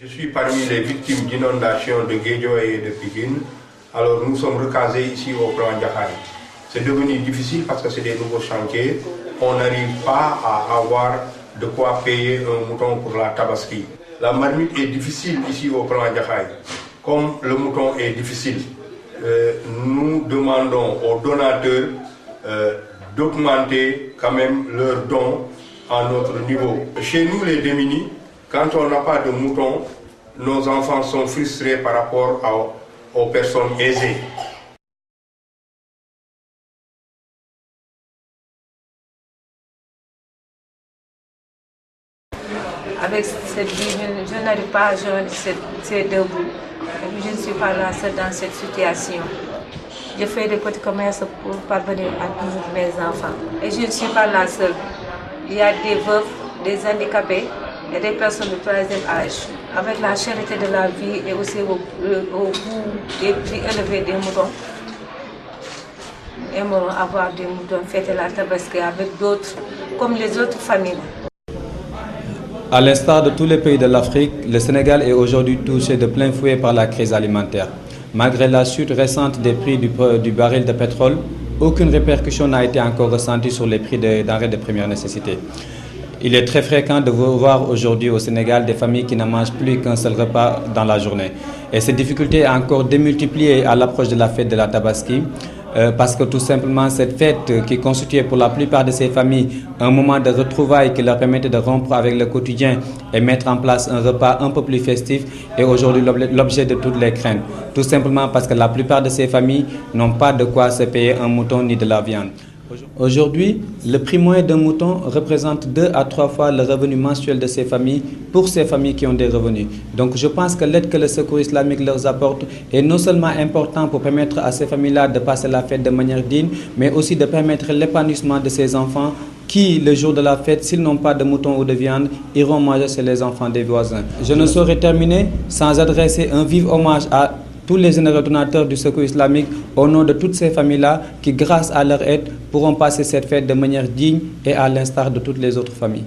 Je suis parmi les victimes d'inondations de Guédiawaye et de Pikine. Alors nous sommes recasés ici au plan Ndiakhaye. C'est devenu difficile parce que c'est des nouveaux chantiers. On n'arrive pas à avoir de quoi payer un mouton pour la tabaski. La marmite est difficile ici au plan Ndiakhaye. Comme le mouton est difficile, nous demandons aux donateurs d'augmenter quand même leurs dons à notre niveau. Chez nous les démunis, quand on n'a pas de mouton, nos enfants sont frustrés par rapport aux personnes aisées. Avec cette vie, je n'arrive pas à joindre ces deux bouts. Je ne suis pas là seule dans cette situation. Je fais des petits commerces pour parvenir à nourrir mes enfants. Et je ne suis pas la seule. Il y a des veufs, des handicapés et des personnes de troisième âge. Avec la charité de la vie et aussi au coût des prix élevés des moutons, aimons avoir des moutons, fêter la tabaski avec d'autres, comme les autres familles. À l'instar de tous les pays de l'Afrique, le Sénégal est aujourd'hui touché de plein fouet par la crise alimentaire. Malgré la chute récente des prix du baril de pétrole, aucune répercussion n'a été encore ressentie sur les prix des denrées de première nécessité. Il est très fréquent de voir aujourd'hui au Sénégal des familles qui ne mangent plus qu'un seul repas dans la journée. Et cette difficulté est encore démultipliée à l'approche de la fête de la Tabaski, parce que tout simplement cette fête qui constituait pour la plupart de ces familles un moment de retrouvailles qui leur permettait de rompre avec le quotidien et mettre en place un repas un peu plus festif est aujourd'hui l'objet de toutes les craintes. Tout simplement parce que la plupart de ces familles n'ont pas de quoi se payer un mouton ni de la viande. Aujourd'hui, le prix moyen d'un mouton représente 2 à 3 fois le revenu mensuel de ces familles pour ces familles qui ont des revenus. Donc je pense que l'aide que le Secours islamique leur apporte est non seulement important pour permettre à ces familles-là de passer la fête de manière digne, mais aussi de permettre l'épanouissement de ces enfants qui, le jour de la fête, s'ils n'ont pas de mouton ou de viande, iront manger chez les enfants des voisins. Je ne saurais terminer sans adresser un vif hommage à tous les généreux donateurs du Secours islamique au nom de toutes ces familles-là qui, grâce à leur aide, pourront passer cette fête de manière digne et à l'instar de toutes les autres familles.